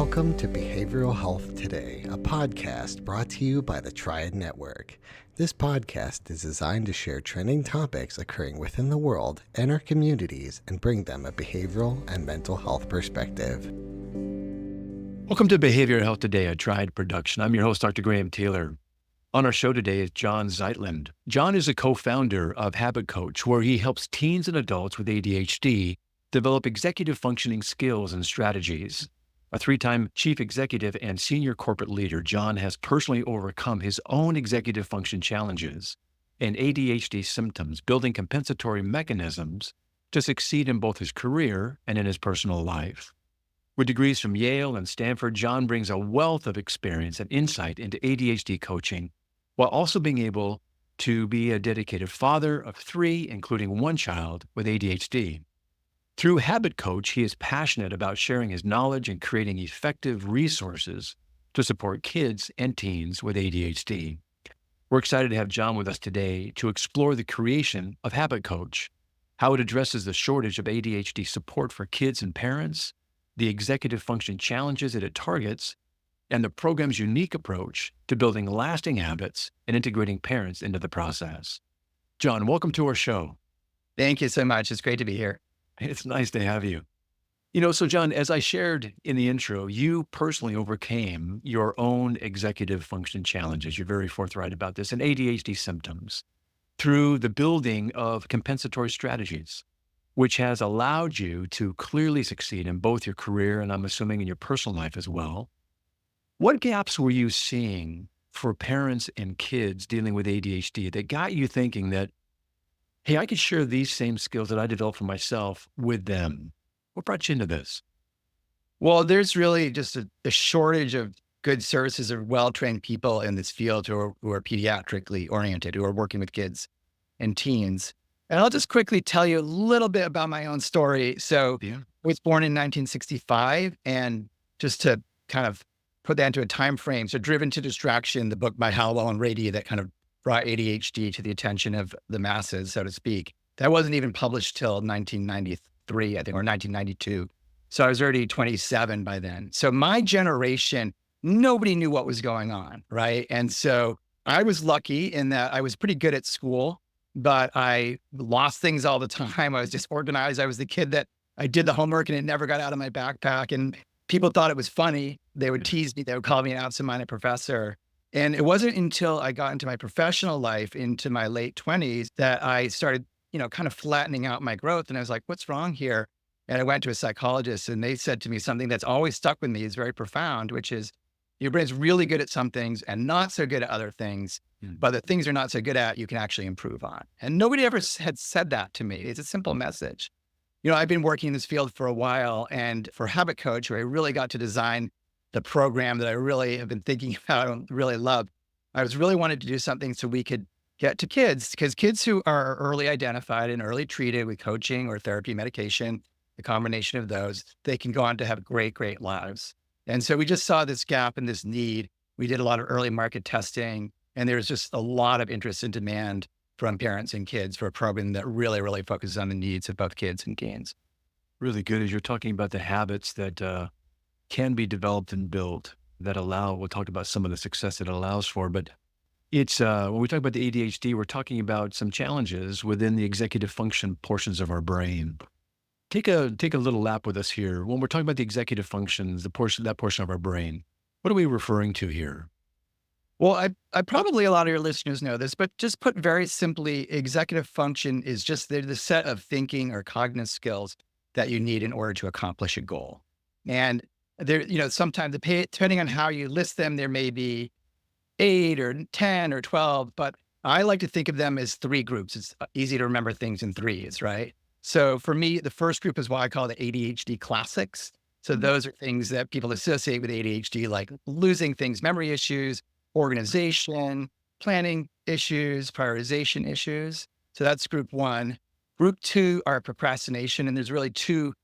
Welcome to Behavioral Health Today, a podcast brought to you by the Triad Network. This podcast is designed to share trending topics occurring within the world and our communities and bring them a behavioral and mental health perspective. Welcome to Behavioral Health Today, a Triad production. I'm your host, Dr. Graham Taylor. On our show today is Jon Zeitlin. Jon is a co-founder of HabitCoach, where he helps teens and adults with ADHD develop executive functioning skills and strategies. A three-time chief executive and senior corporate leader, Jon has personally overcome his own executive function challenges and ADHD symptoms, building compensatory mechanisms to succeed in both his career and in his personal life. With degrees from Yale and Stanford, Jon brings a wealth of experience and insight into ADHD coaching, while also being able to be a dedicated father of three, including one child with ADHD. Through HabitCoach, he is passionate about sharing his knowledge and creating effective resources to support kids and teens with ADHD. We're excited to have Jon with us today to explore the creation of HabitCoach, how it addresses the shortage of ADHD support for kids and parents, the executive function challenges that it targets, and the program's unique approach to building lasting habits and integrating parents into the process. Jon, welcome to our show. Thank you so much. It's great to be here. It's nice to have you. So Jon, as I shared in the intro, you personally overcame your own executive function challenges. You're very forthright about this, and ADHD symptoms through the building of compensatory strategies, which has allowed you to clearly succeed in both your career and I'm assuming in your personal life as well. What gaps were you seeing for parents and kids dealing with ADHD that got you thinking that, hey, I could share these same skills that I developed for myself with them? What brought you into this? Well, there's really just a shortage of good services of well-trained people in this field who are pediatrically oriented, who are working with kids and teens. And I'll just quickly tell you a little bit about my own story. So I was born in 1965, and just to kind of put that into a time frame, so Driven to Distraction, the book by Hallowell and Todaro that kind of brought ADHD to the attention of the masses, so to speak. That wasn't even published till 1993, I think, or 1992. So I was already 27 by then. So my generation, nobody knew what was going on, right? And so I was lucky in that I was pretty good at school, but I lost things all the time. I was disorganized. I was the kid that I did the homework and it never got out of my backpack. And people thought it was funny. They would tease me. They would call me an absent-minded professor. And it wasn't until I got into my professional life, into my late 20s, that I started, kind of flattening out my growth. And I was like, what's wrong here? And I went to a psychologist, and they said to me something that's always stuck with me, is very profound, which is your brain's really good at some things and not so good at other things. But the things you're not so good at, you can actually improve on. And nobody ever had said that to me. It's a simple message. I've been working in this field for a while, and for HabitCoach, where I really got to design the program that I really have been thinking about and really love, I was really wanted to do something so we could get to kids, because kids who are early identified and early treated with coaching or therapy, medication, the combination of those, they can go on to have great, great lives. And so we just saw this gap and this need. We did a lot of early market testing, and there's just a lot of interest and demand from parents and kids for a program that really, really focuses on the needs of both kids and teens. Really good. As you're talking about the habits that can be developed and built that allow, we'll talk about some of the success it allows for, but it's, when we talk about the ADHD, we're talking about some challenges within the executive function portions of our brain. Take a little lap with us here. When we're talking about the executive functions, that portion of our brain, what are we referring to here? Well, I probably, a lot of your listeners know this, but just put very simply, executive function is just the set of thinking or cognitive skills that you need in order to accomplish a goal. And there, sometimes depending on how you list them, there may be 8 or 10 or 12, but I like to think of them as 3 groups. It's easy to remember things in threes, right? So for me, the first group is what I call the ADHD classics. So those are things that people associate with ADHD, like losing things, memory issues, organization, planning issues, prioritization issues. So that's group 1. Group 2 are procrastination. And there's really 2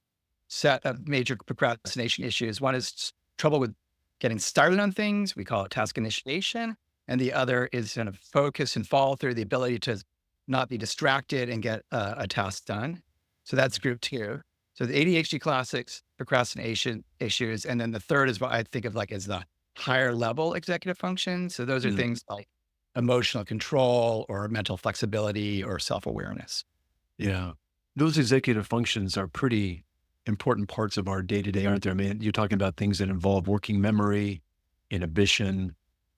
set of major procrastination issues. One is trouble with getting started on things. We call it task initiation. And the other is kind of focus and follow through, the ability to not be distracted and get a task done. So that's group 2. So the ADHD classics, procrastination issues. And then the third is what I think of like as the higher level executive function. So those are Mm. things like emotional control or mental flexibility or self-awareness. Yeah. Those executive functions are pretty important parts of our day to day, aren't there? I mean, you're talking about things that involve working memory, inhibition,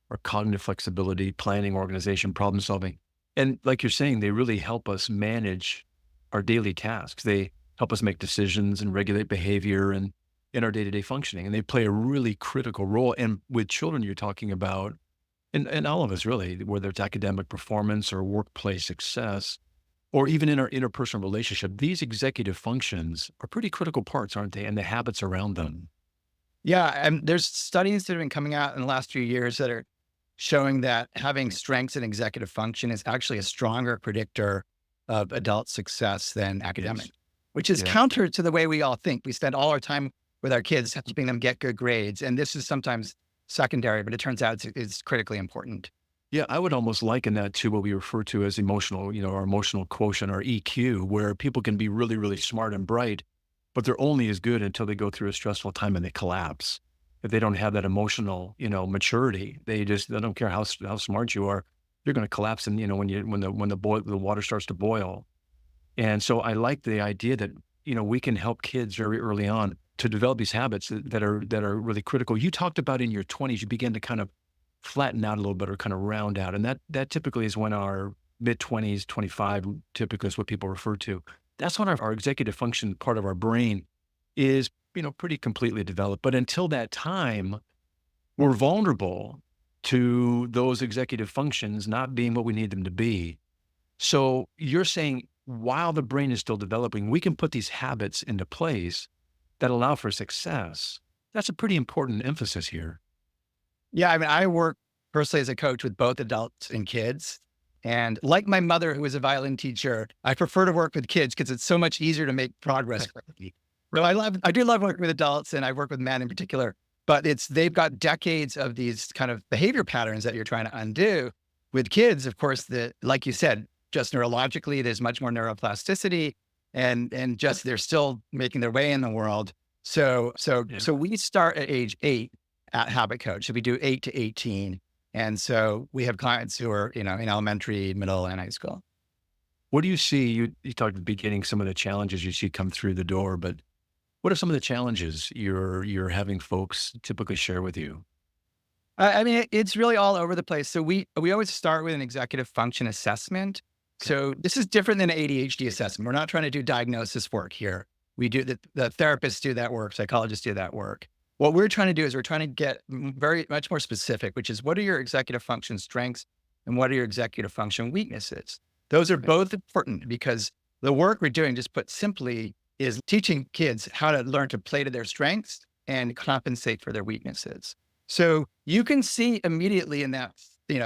or cognitive flexibility, planning, organization, problem solving. And like you're saying, they really help us manage our daily tasks. They help us make decisions and regulate behavior and in our day to day functioning. And they play a really critical role. And with children, you're talking about, and all of us really, whether it's academic performance or workplace success, or even in our interpersonal relationship, these executive functions are pretty critical parts, aren't they? And the habits around them. Yeah. And there's studies that have been coming out in the last few years that are showing that having strengths in executive function is actually a stronger predictor of adult success than academic, Yes. which is Yeah. counter to the way we all think. We spend all our time with our kids helping them get good grades. And this is sometimes secondary, but it turns out it's critically important. Yeah, I would almost liken that to what we refer to as emotional, our emotional quotient, our EQ, where people can be really, really smart and bright, but they're only as good until they go through a stressful time and they collapse. If they don't have that emotional, maturity, they don't care how smart you are, you're going to collapse. And when the water starts to boil. And so I like the idea that we can help kids very early on to develop these habits that are really critical. You talked about in your 20s, you began to kind of flatten out a little bit or kind of round out. And that typically is when our mid 20s, 25 typically is what people refer to. That's when our executive function part of our brain is, pretty completely developed. But until that time, we're vulnerable to those executive functions not being what we need them to be. So you're saying while the brain is still developing, we can put these habits into place that allow for success. That's a pretty important emphasis here. Yeah. I mean, I work personally as a coach with both adults and kids. And like my mother, who was a violin teacher, I prefer to work with kids because it's so much easier to make progress. So I do love working with adults and I work with men in particular, but they've got decades of these kind of behavior patterns that you're trying to undo. With kids, of course, like you said, just neurologically, there's much more neuroplasticity and just they're still making their way in the world. So Yeah. we start at age 8 at HabitCoach. So we do 8 to 18. And so we have clients who are, in elementary, middle, and high school. What do you see? You talked at the beginning some of the challenges you see come through the door, but what are some of the challenges you're having folks typically share with you? I mean, it's really all over the place. So we always start with an executive function assessment. Okay. So this is different than an ADHD assessment. We're not trying to do diagnosis work here. We do the therapists do that work, psychologists do that work. What we're trying to do is we're trying to get very much more specific, which is what are your executive function strengths and what are your executive function weaknesses? Those are both important because the work we're doing, just put simply, is teaching kids how to learn to play to their strengths and compensate for their weaknesses. So you can see immediately in that,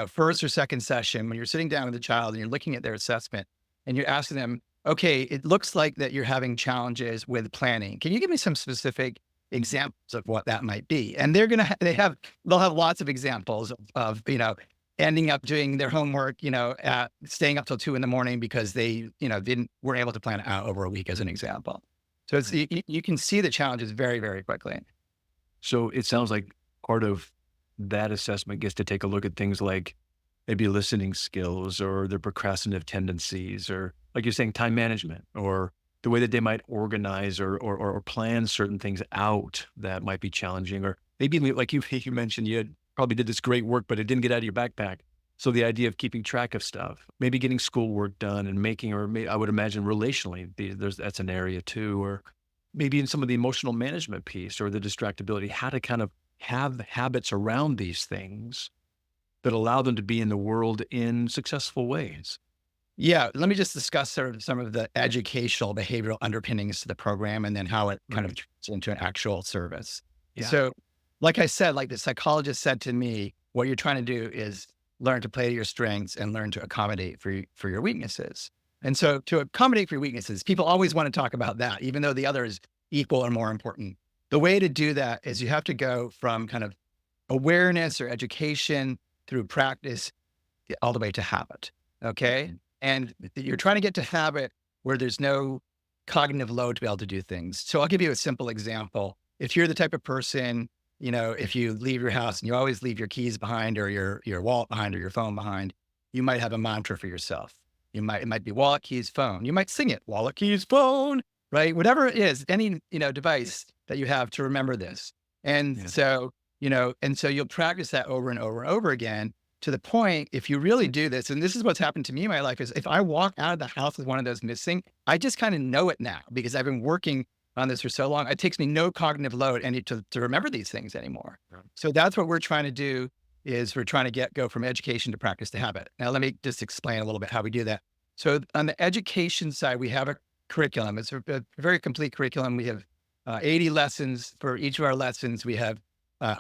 first or second session when you're sitting down with a child and you're looking at their assessment and you're asking them, okay, it looks like that you're having challenges with planning. Can you give me some specific examples of what that might be? And they'll have lots of examples of ending up doing their homework, staying up till 2 a.m. because they, weren't able to plan it out over a week as an example. So you can see the challenges very, very quickly. So it sounds like part of that assessment gets to take a look at things like maybe listening skills or their procrastinative tendencies, or like you're saying, time management, or the way that they might organize or plan certain things out that might be challenging, or maybe like you mentioned, probably did this great work, but it didn't get out of your backpack. So the idea of keeping track of stuff, maybe getting schoolwork done and I would imagine relationally, that's an area too, or maybe in some of the emotional management piece or the distractibility, how to kind of have habits around these things that allow them to be in the world in successful ways. Yeah, let me just discuss sort of some of the educational behavioral underpinnings to the program and then how it kind of turns into an actual service. Yeah. So like I said, like the psychologist said to me, what you're trying to do is learn to play to your strengths and learn to accommodate for your weaknesses. And so to accommodate for your weaknesses, people always want to talk about that, even though the other is equal or more important. The way to do that is you have to go from kind of awareness or education through practice all the way to habit. Okay. And you're trying to get to habit where there's no cognitive load to be able to do things. So I'll give you a simple example. If you're the type of person, if you leave your house and you always leave your keys behind or your wallet behind or your phone behind, you might have a mantra for yourself. It might be wallet, keys, phone. You might sing it, wallet, keys, phone, right? Whatever it is, any, device that you have to remember this. And so you'll practice that over and over and over again to the point, if you really do this, and this is what's happened to me in my life, is if I walk out of the house with one of those missing, I just kind of know it now because I've been working on this for so long. It takes me no cognitive load to remember these things anymore. Right. So that's what we're trying to do, is we're trying to go from education to practice to habit. Now, let me just explain a little bit how we do that. So on the education side, we have a curriculum. It's a very complete curriculum. We have 80 lessons. For each of our lessons, we have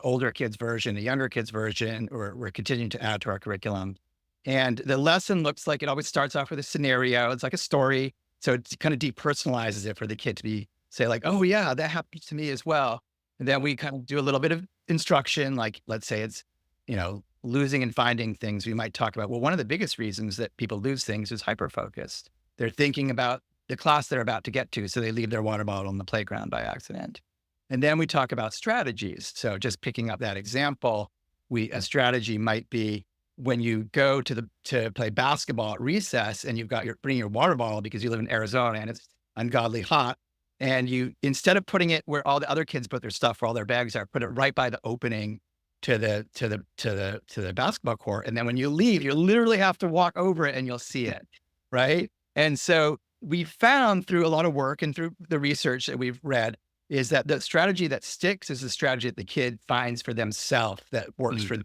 older kids version, a younger kids version, or we're continuing to add to our curriculum. And the lesson looks like, it always starts off with a scenario. It's like a story. So it kind of depersonalizes it for the kid to say like, oh yeah, that happened to me as well. And then we kind of do a little bit of instruction. Like, let's say it's, losing and finding things. We might talk about, well, one of the biggest reasons that people lose things is hyperfocused. They're thinking about the class they're about to get to. So they leave their water bottle on the playground by accident. And then we talk about strategies. So just picking up that example, a strategy might be when you go to play basketball at recess and bringing your water bottle because you live in Arizona and it's ungodly hot. And you, instead of putting it where all the other kids put their stuff, where all their bags are, put it right by the opening to the basketball court. And then when you leave, you literally have to walk over it and you'll see it. Right. And so we found through a lot of work and through the research that we've read is that the strategy that sticks is the strategy that the kid finds for themselves that works for them.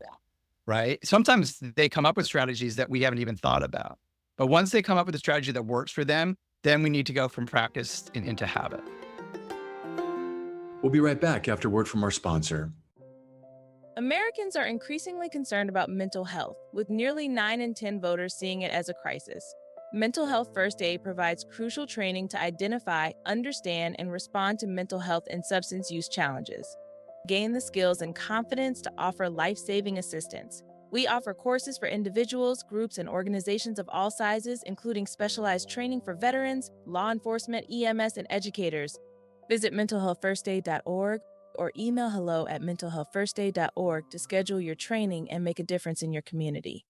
Right. Sometimes they come up with strategies that we haven't even thought about. But once they come up with a strategy that works for them, then we need to go from practice into habit. We'll be right back after word from our sponsor. Americans are increasingly concerned about mental health, with nearly 9 in 10 voters seeing it as a crisis. Mental Health First Aid provides crucial training to identify, understand, and respond to mental health and substance use challenges. Gain the skills and confidence to offer life-saving assistance. We offer courses for individuals, groups, and organizations of all sizes, including specialized training for veterans, law enforcement, EMS, and educators. Visit mentalhealthfirstaid.org or email hello@mentalhealthfirstaid.org to schedule your training and make a difference in your community.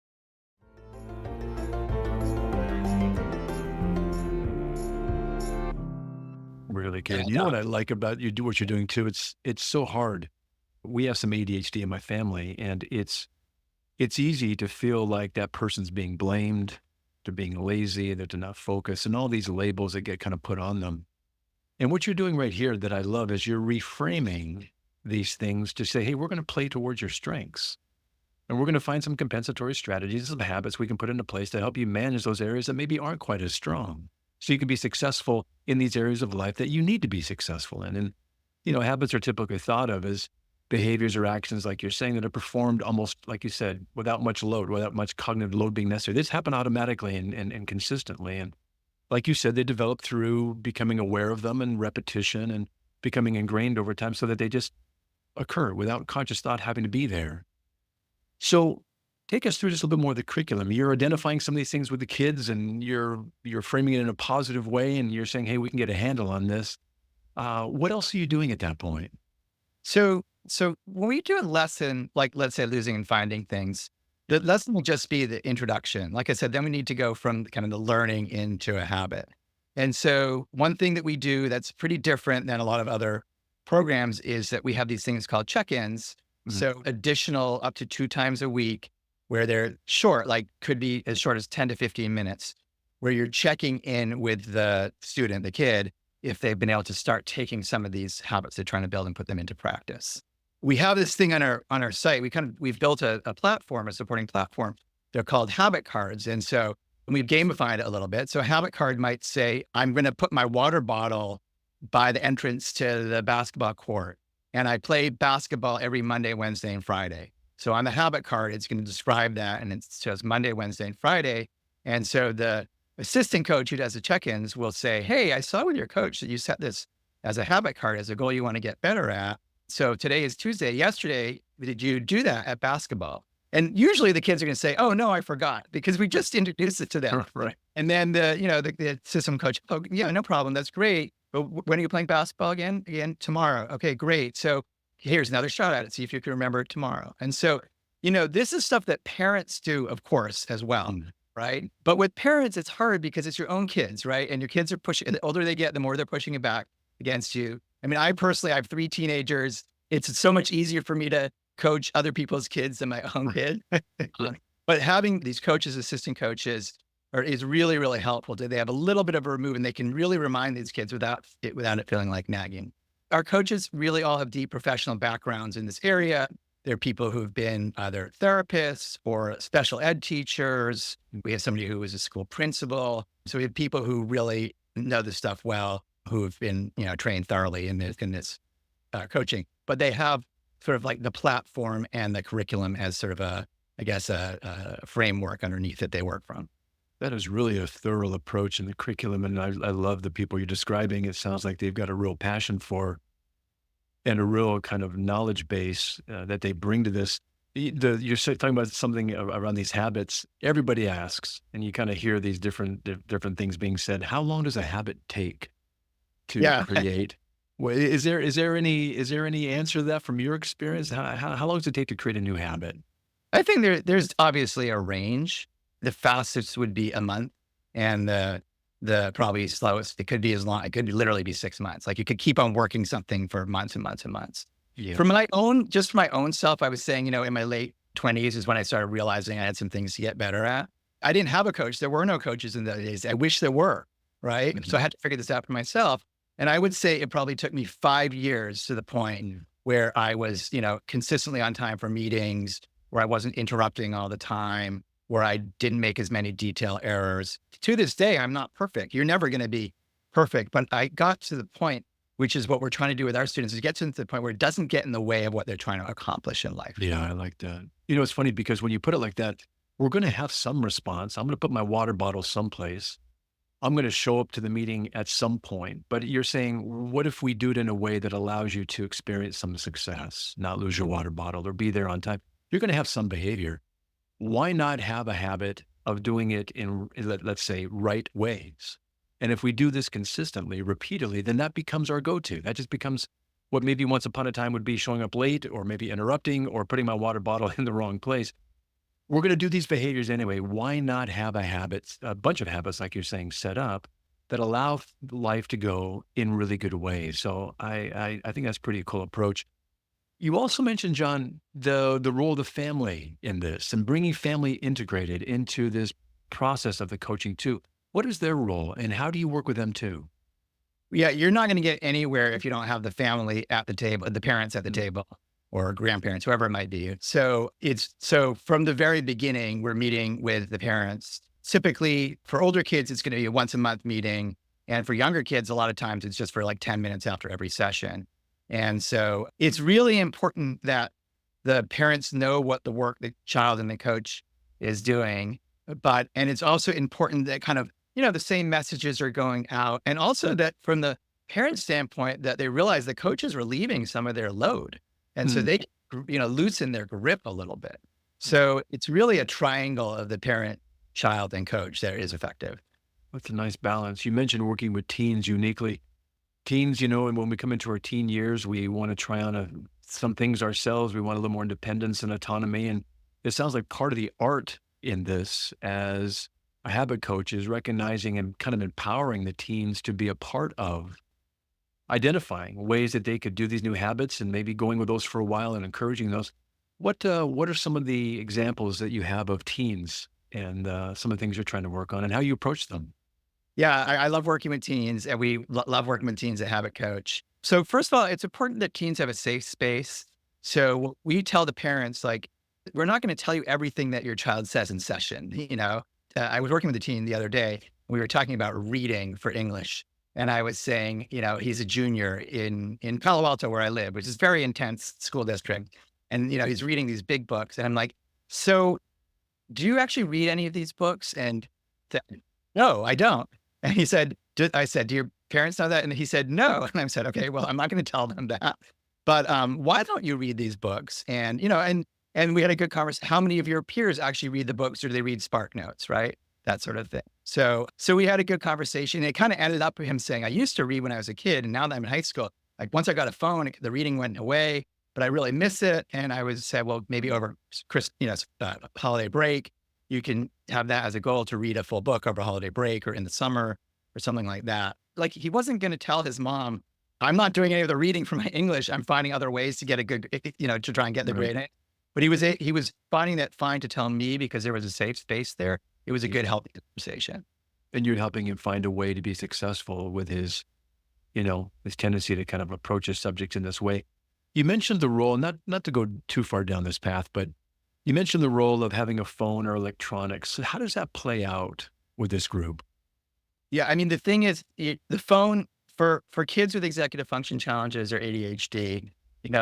Really good. You know what I like about what you're doing too? It's so hard. We have some ADHD in my family, and it's easy to feel like that person's being blamed, they're being lazy, they're not focused, and all these labels that get kind of put on them. And what you're doing right here that I love is you're reframing these things to say, hey, we're going to play towards your strengths. And we're going to find some compensatory strategies, some habits we can put into place to help you manage those areas that maybe aren't quite as strong. So you can be successful in these areas of life that you need to be successful in. And, habits are typically thought of as behaviors or actions, like you're saying, that are performed almost, like you said, without much load, without much cognitive load being necessary. This happen automatically and consistently. And like you said, they develop through becoming aware of them and repetition and becoming ingrained over time so that they just occur without conscious thought having to be there. So take us through just a little bit more of the curriculum. You're identifying some of these things with the kids and you're framing it in a positive way and you're saying, hey, we can get a handle on this. What else are you doing at that point? So when we do a lesson, like let's say losing and finding things, the lesson will just be the introduction. Like I said, then we need to go from kind of the learning into a habit. And so one thing that we do that's pretty different than a lot of other programs is that we have these things called check-ins. Mm-hmm. So additional up to 2 times a week where they're short, like could be as short as 10 to 15 minutes, where you're checking in with the student, the kid, if they've been able to start taking some of these habits they're trying to build and put them into practice. We have this thing on our site. We've built a platform, a supporting platform. They're called habit cards. And so we've gamified it a little bit. So a habit card might say, I'm going to put my water bottle by the entrance to the basketball court. And I play basketball every Monday, Wednesday, and Friday. So on the habit card, it's going to describe that. And it says Monday, Wednesday, and Friday. And so the assistant coach who does the check-ins will say, hey, I saw with your coach that you set this as a habit card, as a goal you want to get better at. So today is Tuesday. Yesterday, did you do that at basketball? And usually the kids are going to say, oh, no, I forgot, because we just introduced it to them. Right. And then the system coach, oh, yeah, no problem. That's great. But when are you playing basketball again? Again, tomorrow. Okay, great. So here's another shot at it. See if you can remember it tomorrow. And so, this is stuff that parents do, of course, as well. Right. But with parents, it's hard because it's your own kids, right? And your kids are pushing, the older they get, the more they're pushing it back against you. I mean, I have 3 teenagers. It's so much easier for me to coach other people's kids than my own kid. But having these coaches, assistant coaches, is really, really helpful. They have a little bit of a remove, and they can really remind these kids without it feeling like nagging. Our coaches really all have deep professional backgrounds in this area. They're people who've been either therapists or special ed teachers. We have somebody who was a school principal. So we have people who really know this stuff well, who have been, trained thoroughly in this coaching. But they have sort of like the platform and the curriculum as sort of a framework underneath that they work from. That is really a thorough approach in the curriculum. And I love the people you're describing. It sounds like they've got a real passion for and a real kind of knowledge base that they bring to this. You're talking about something around these habits. Everybody asks, and you kind of hear these different things being said. How long does a habit take to create? Well, is there any answer to that from your experience? How long does it take to create a new habit? I think there's obviously a range. The fastest would be a month, and the probably slowest, it could be as long, it could literally be 6 months. Like you could keep on working something for months and months and months. Yeah. For my own self, I was saying, in my late 20s is when I started realizing I had some things to get better at. I didn't have a coach. There were no coaches in those days. I wish there were, right? So I had to figure this out for myself. And I would say it probably took me 5 years to the point where I was, consistently on time for meetings, where I wasn't interrupting all the time, where I didn't make as many detail errors. To this day, I'm not perfect. You're never going to be perfect. But I got to the point, which is what we're trying to do with our students, is get to the point where it doesn't get in the way of what they're trying to accomplish in life. Yeah, I like that. It's funny because when you put it like that, we're going to have some response. I'm going to put my water bottle someplace. I'm going to show up to the meeting at some point. But you're saying, what if we do it in a way that allows you to experience some success, not lose your water bottle or be there on time? You're going to have some behavior. Why not have a habit of doing it in, let's say, right ways? And if we do this consistently, repeatedly, then that becomes our go-to. That just becomes what maybe once upon a time would be showing up late, or maybe interrupting, or putting my water bottle in the wrong place. We're going to do these behaviors anyway. Why not have a bunch of habits, like you're saying, set up that allow life to go in really good ways? So I think that's a pretty cool approach. You also mentioned, John, the role of the family in this and bringing family integrated into this process of the coaching too. What is their role and how do you work with them too? Yeah, you're not going to get anywhere if you don't have the family at the table, the parents at the table, or grandparents, whoever it might be. So from the very beginning, we're meeting with the parents. Typically for older kids, it's going to be a once a month meeting. And for younger kids, a lot of times it's just for like 10 minutes after every session. And so it's really important that the parents know what the work the child and the coach is doing. And it's also important that kind of, the same messages are going out. And also that from the parent standpoint, that they realize the coaches are relieving some of their load. And so they, loosen their grip a little bit. So it's really a triangle of the parent, child, and coach that is effective. That's a nice balance. You mentioned working with teens uniquely. Teens, and when we come into our teen years, we want to try on some things ourselves. We want a little more independence and autonomy. And it sounds like part of the art in this as a habit coach is recognizing and kind of empowering the teens to be a part of identifying ways that they could do these new habits and maybe going with those for a while and encouraging those. What are some of the examples that you have of teens and some of the things you're trying to work on and how you approach them? Yeah, I love working with teens, and we love working with teens at HabitCoach. So first of all, it's important that teens have a safe space. So we tell the parents, like, we're not going to tell you everything that your child says in session. I was working with a teen the other day. We were talking about reading for English. And I was saying, he's a junior in Palo Alto, where I live, which is a very intense school district. And, he's reading these big books. And I'm like, so do you actually read any of these books? And no, I don't. And he said, I said, do your parents know that? And he said, no. And I said, okay, well, I'm not going to tell them that. But why don't you read these books? And, and And we had a good conversation. How many of your peers actually read the books or do they read Spark Notes, right? That sort of thing. So we had a good conversation. It kind of ended up with him saying, I used to read when I was a kid, and now that I'm in high school, like once I got a phone, the reading went away, but I really miss it. And I would say, well, maybe over holiday break, you can have that as a goal to read a full book over holiday break or in the summer or something like that. Like he wasn't going to tell his mom, I'm not doing any of the reading for my English. I'm finding other ways to get a good, to try and get the grade in. But he was finding that fine to tell me because there was a safe space there. It was a good, healthy conversation. And you're helping him find a way to be successful with his tendency to kind of approach his subjects in this way. You mentioned the role, not to go too far down this path, but you mentioned the role of having a phone or electronics. So how does that play out with this group? Yeah, I mean, the thing is, the phone for kids with executive function challenges or ADHD,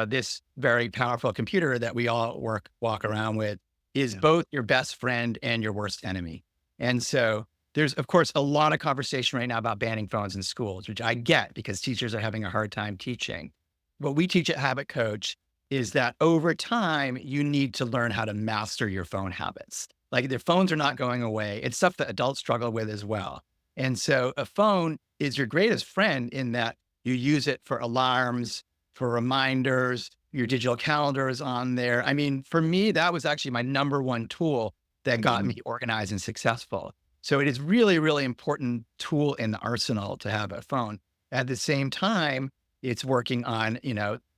this very powerful computer that we all walk around with is both your best friend and your worst enemy. And so there's, of course, a lot of conversation right now about banning phones in schools, which I get because teachers are having a hard time teaching. What we teach at HabitCoach is that over time, you need to learn how to master your phone habits. Like their phones are not going away. It's stuff that adults struggle with as well. And so a phone is your greatest friend in that you use it for alarms, for reminders, your digital calendar is on there. I mean, for me, that was actually my number one tool that got me organized and successful. So it is really, really important tool in the arsenal to have a phone. At the same time, it's working on,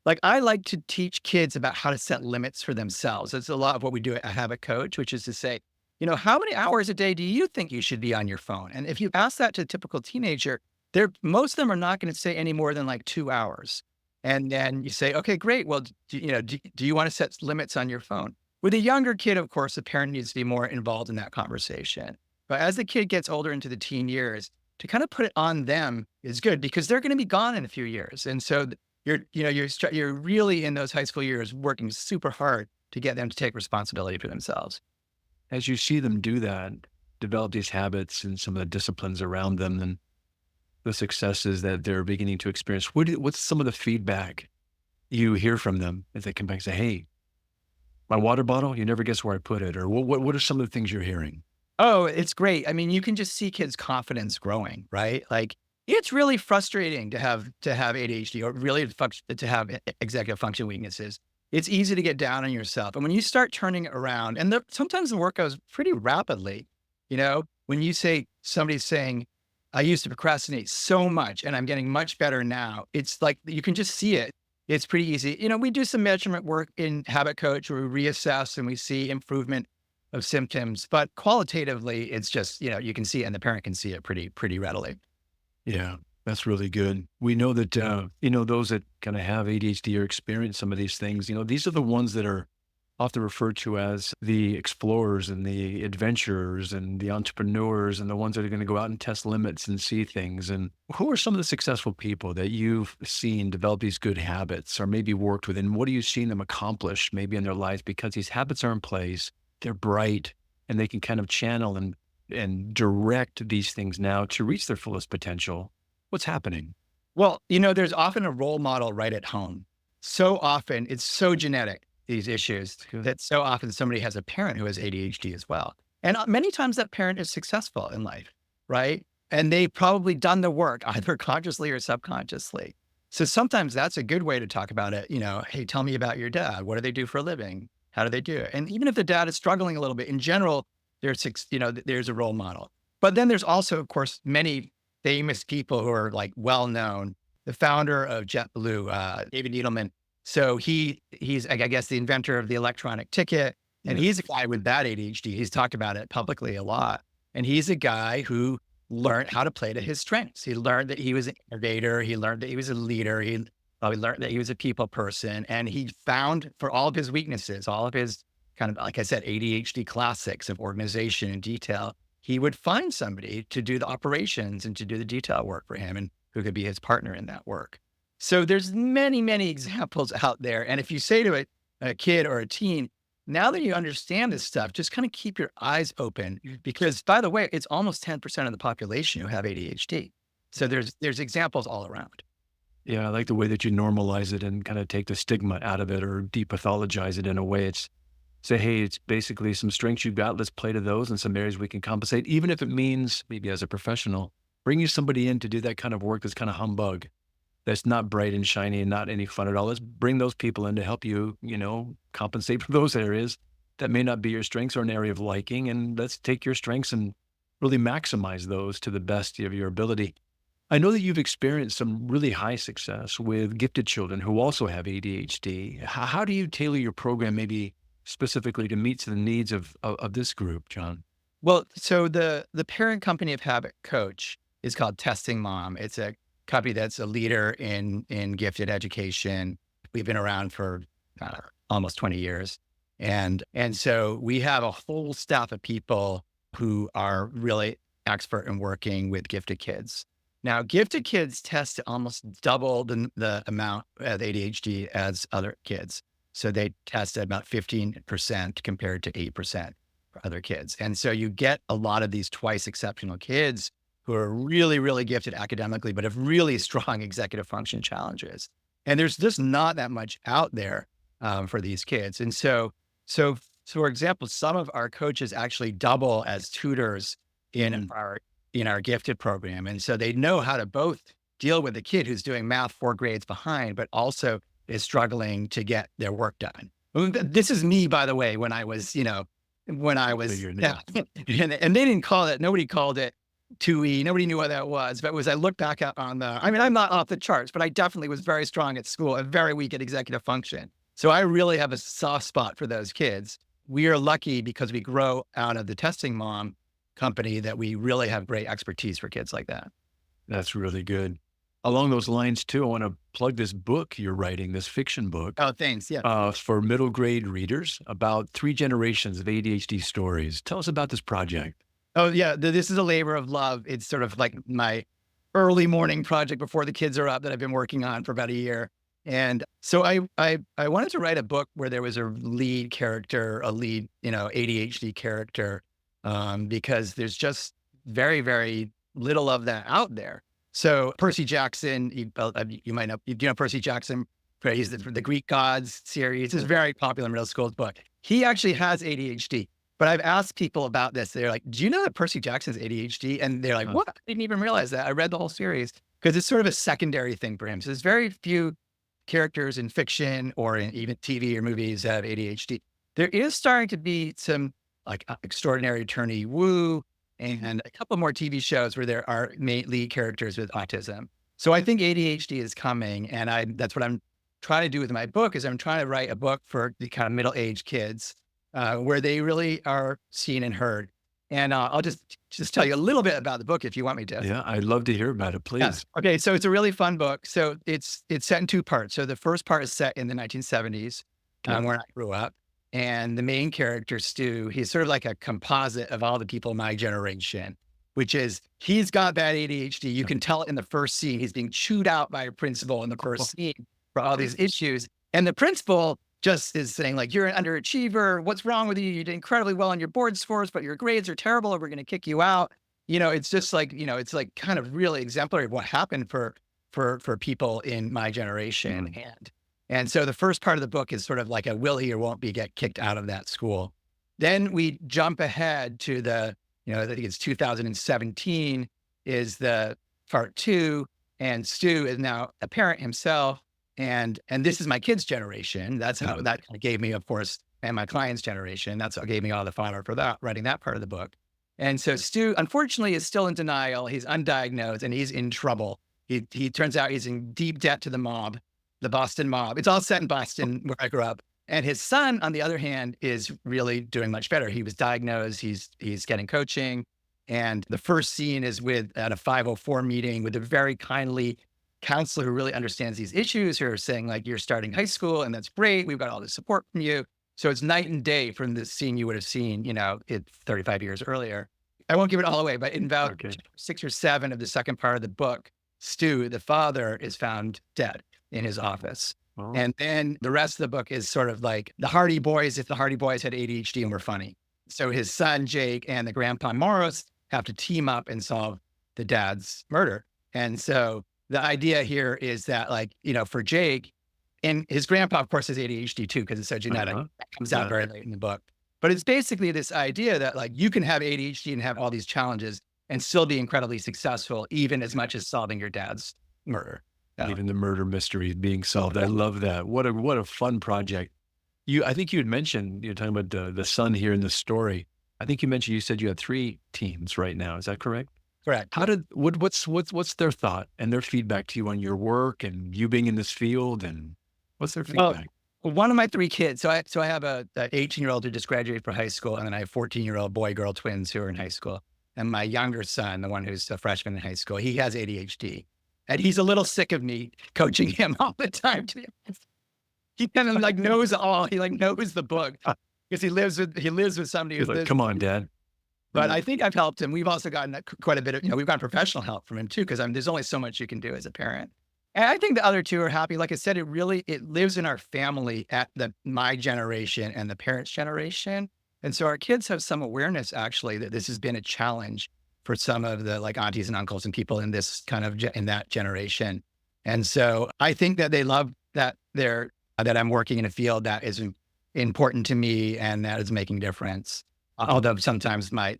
like I like to teach kids about how to set limits for themselves. That's a lot of what we do at HabitCoach, which is to say, how many hours a day do you think you should be on your phone? And if you ask that to a typical teenager, most of them are not going to say any more than like 2 hours. And then you say, okay, great. Well, do you want to set limits on your phone? With a younger kid, of course, the parent needs to be more involved in that conversation. But as the kid gets older into the teen years, to kind of put it on them is good because they're going to be gone in a few years. And so you're really in those high school years working super hard to get them to take responsibility for themselves. As you see them do that, develop these habits and some of the disciplines around them and the successes that they're beginning to experience, what's some of the feedback you hear from them as they come back and say, hey, my water bottle, you never guess where I put it? Or what are some of the things you're hearing? Oh, it's great. I mean, you can just see kids' confidence growing, right? Like it's really frustrating to have ADHD or really to have executive function weaknesses. It's easy to get down on yourself. And when you start turning it around, and sometimes the work goes pretty rapidly, when you say somebody's saying, I used to procrastinate so much and I'm getting much better now. It's like, you can just see it. It's pretty easy. We do some measurement work in HabitCoach where we reassess and we see improvement of symptoms, but qualitatively it's just, you can see it and the parent can see it pretty readily. Yeah, that's really good. We know that, those that kind of have ADHD or experience some of these things, these are the ones that are often referred to as the explorers and the adventurers and the entrepreneurs and the ones that are going to go out and test limits and see things. And who are some of the successful people that you've seen develop these good habits or maybe worked with? And what are you seeing them accomplish maybe in their lives because these habits are in place, they're bright, and they can kind of channel and direct these things now to reach their fullest potential? What's happening? Well, there's often a role model right at home. So often it's so genetic, these issues, that so often somebody has a parent who has ADHD as well. And many times that parent is successful in life, right? And they've probably done the work either consciously or subconsciously. So sometimes that's a good way to talk about it. Hey, tell me about your dad. What do they do for a living? How do they do it? And even if the dad is struggling a little bit, in general, there's a role model. But then there's also, of course, many famous people who are like well-known. The founder of JetBlue, David Needleman. So he's, I guess, the inventor of the electronic ticket. And he's a guy with bad ADHD. He's talked about it publicly a lot. And he's a guy who learned how to play to his strengths. He learned that he was an innovator. He learned that he was a leader. He learned that he was a people person. And he found, for all of his weaknesses, all of his kind of, like I said, ADHD classics of organization and detail, he would find somebody to do the operations and to do the detail work for him and who could be his partner in that work. So there's many, many examples out there. And if you say to a kid or a teen, now that you understand this stuff, just kind of keep your eyes open because, by the way, it's almost 10% of the population who have ADHD. So there's examples all around. Yeah, I like the way that you normalize it and kind of take the stigma out of it or depathologize it in a way. say, hey, it's basically some strengths you've got. Let's play to those and some areas we can compensate, even if it means maybe as a professional, bringing somebody in to do that kind of work that's kind of humbug, that's not bright and shiny and not any fun at all. Let's bring those people in to help you, compensate for those areas that may not be your strengths or an area of liking. And let's take your strengths and really maximize those to the best of your ability. I know that you've experienced some really high success with gifted children who also have ADHD. How do you tailor your program maybe specifically to meet the needs of this group, John? Well, so the parent company of HabitCoach is called Testing Mom. It's a company that's a leader in gifted education. We've been around for almost 20 years. And so we have a whole staff of people who are really expert in working with gifted kids. Now, gifted kids test to almost double the amount of ADHD as other kids. So they test at about 15% compared to 8% for other kids. And so you get a lot of these twice exceptional kids who are really, really gifted academically, but have really strong executive function challenges. And there's just not that much out there for these kids. And so for example, some of our coaches actually double as tutors in our gifted program. And so they know how to both deal with a kid who's doing math 4 grades behind, but also is struggling to get their work done. This is me, by the way, when I was, and they didn't call it, nobody called it 2E. Nobody knew what that was. But as I look back I'm not off the charts, but I definitely was very strong at school and very weak at executive function. So I really have a soft spot for those kids. We are lucky because we grow out of the Testing Mom company that we really have great expertise for kids like that. That's really good. Along those lines too, I want to plug this book you're writing, this fiction book. Oh, thanks. Yeah. For middle grade readers about 3 generations of ADHD stories. Tell us about this project. Oh yeah. This is a labor of love. It's sort of like my early morning project before the kids are up that I've been working on for about a year. And so I wanted to write a book where there was a lead character, ADHD character, because there's just very, very little of that out there. So Percy Jackson, you might know, Percy Jackson, he's the Greek Gods series. It's a very popular middle school book. He actually has ADHD, but I've asked people about this. They're like, do you know that Percy Jackson's ADHD? And they're like, what? I didn't even realize that. I read the whole series because it's sort of a secondary thing for him. So there's very few characters in fiction or in even TV or movies that have ADHD. There is starting to be some like Extraordinary Attorney Woo and a couple more TV shows where there are lead characters with autism. So I think ADHD is coming, and that's what I'm trying to do with my book. Is I'm trying to write a book for the kind of middle-aged kids where they really are seen and heard. And I'll just tell you a little bit about the book if you want me to. Yeah, I'd love to hear about it, please. Yes. Okay, so it's a really fun book. So it's set in 2 parts. So the first part is set in the 1970s, where I grew up. And the main character, Stu, he's sort of like a composite of all the people in my generation, which is he's got bad ADHD. You can tell it in the first scene. He's being chewed out by a principal in the first scene for all these issues. And the principal just is saying like, you're an underachiever. What's wrong with you? You did incredibly well on your board scores, but your grades are terrible and we're going to kick you out. It's just like, it's like kind of really exemplary of what happened for people in my generation. And so the first part of the book is sort of like a will he or won't be get kicked out of that school. Then we jump ahead to I think it's 2017 is the part 2. And Stu is now a parent himself. And this is my kids' generation. That's how that kind of gave me, of course, and my clients' generation. That's what gave me all the fodder for that, writing that part of the book. And so Stu, unfortunately, is still in denial. He's undiagnosed and he's in trouble. He turns out he's in deep debt to the mob, the Boston mob. It's all set in Boston where I grew up. And his son, on the other hand, is really doing much better. He was diagnosed. He's getting coaching. And the first scene is at a 504 meeting with a very kindly counselor who really understands these issues, who are saying like, you're starting high school and that's great. We've got all this support from you. So it's night and day from the scene you would have seen, 35 years earlier. I won't give it all away, but in about 6 or 7 of the second part of the book, Stu, the father, is found dead in his office. Oh. And then the rest of the book is sort of like the Hardy Boys, if the Hardy Boys had ADHD and were funny. So his son, Jake, and the grandpa, Morris, have to team up and solve the dad's murder. And so the idea here is that for Jake, And his grandpa, of course, has ADHD too, because it's so genetic. That comes out very late in the book. But it's basically this idea that like you can have ADHD and have all these challenges and still be incredibly successful, even as much as solving your dad's murder. Even the murder mystery is being solved. I love that. What a fun project. I think you had mentioned, you're talking about the son here in the story. I think you said you had 3 teens right now. Is that correct? Correct. What's their thought and their feedback to you on your work and you being in this field, and what's their feedback? Well, one of my 3 kids. So I have a 18-year-old who just graduated from high school, and then I have 14-year-old boy-girl twins who are in high school. And my younger son, the one who's a freshman in high school, he has ADHD, and he's a little sick of me coaching him all the time. To be honest, he kind of like knows all. He like knows the book because he lives with somebody who's like, come on, Dad. But I think I've helped him. We've also gotten quite a bit of, we've gotten professional help from him too, because there's only so much you can do as a parent. And I think the other 2 are happy. Like I said, it lives in our family at my generation and the parents' generation. And so our kids have some awareness actually that this has been a challenge for some of the like aunties and uncles and people in this kind of, in that generation. And so I think that they love that that I'm working in a field that is important to me and that is making a difference. Although sometimes my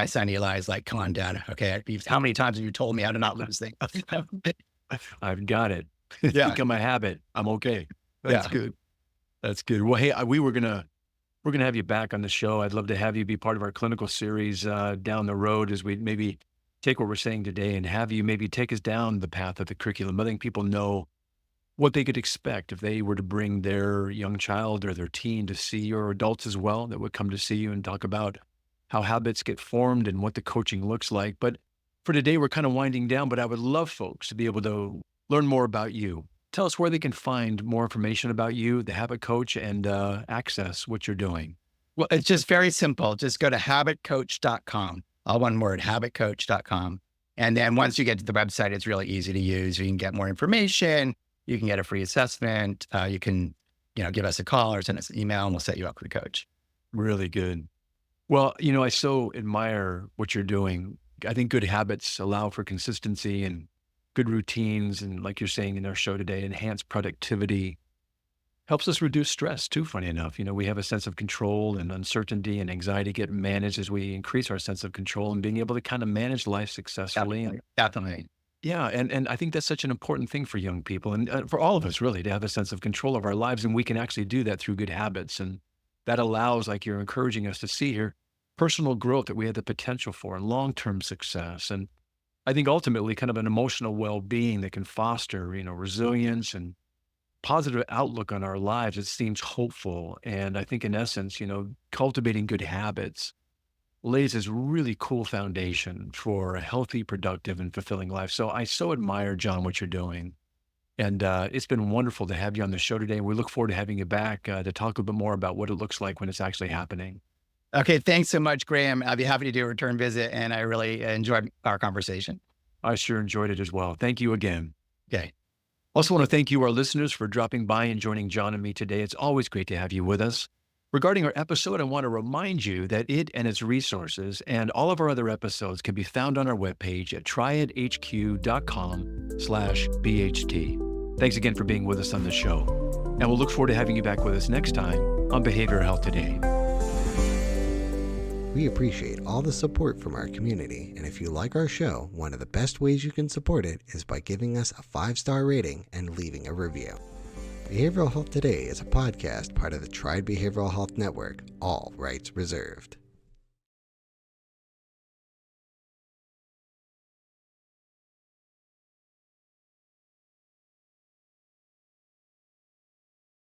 son Eli is like, come on, Dad. Okay. How many times have you told me how to not lose things? I've got it. It's become a habit. I'm okay. That's good. That's good. Well, hey, we're going to have you back on the show. I'd love to have you be part of our clinical series down the road as we maybe take what we're saying today and have you maybe take us down the path of the curriculum, letting people know what they could expect if they were to bring their young child or their teen to see you, or adults as well that would come to see you and talk about how habits get formed and what the coaching looks like. But for today, we're kind of winding down, but I would love folks to be able to learn more about you. Tell us where they can find more information about you, the Habit Coach, and access what you're doing. Well, it's just very simple. Just go to HabitCoach.com. All one word, HabitCoach.com. And then once you get to the website, it's really easy to use. You can get more information. You can get a free assessment. You can, give us a call or send us an email and we'll set you up with a coach. Really good. Well, I so admire what you're doing. I think good habits allow for consistency and good routines. And like you're saying in our show today, enhanced productivity helps us reduce stress too, funny enough. We have a sense of control, and uncertainty and anxiety get managed as we increase our sense of control and being able to kind of manage life successfully. Definitely. Yeah. And I think that's such an important thing for young people and for all of us really, to have a sense of control of our lives. And we can actually do that through good habits. And that allows, like you're encouraging us to see here, personal growth that we have the potential for and long-term success. And I think ultimately kind of an emotional well-being that can foster, resilience and positive outlook on our lives. It seems hopeful. And I think in essence, cultivating good habits lays this really cool foundation for a healthy, productive, and fulfilling life. So I so admire, Jon, what you're doing. And it's been wonderful to have you on the show today. We look forward to having you back to talk a little bit more about what it looks like when it's actually happening. Okay. Thanks so much, Graham. I'll be happy to do a return visit, and I really enjoyed our conversation. I sure enjoyed it as well. Thank you again. Okay. Also want to thank you, our listeners, for dropping by and joining Jon and me today. It's always great to have you with us. Regarding our episode, I want to remind you that it and its resources and all of our other episodes can be found on our webpage at triadhq.com/BHT. Thanks again for being with us on the show. And we'll look forward to having you back with us next time on Behavioral Health Today. We appreciate all the support from our community, and if you like our show, one of the best ways you can support it is by giving us a 5-star rating and leaving a review. Behavioral Health Today is a podcast part of the Triad Behavioral Health Network, all rights reserved.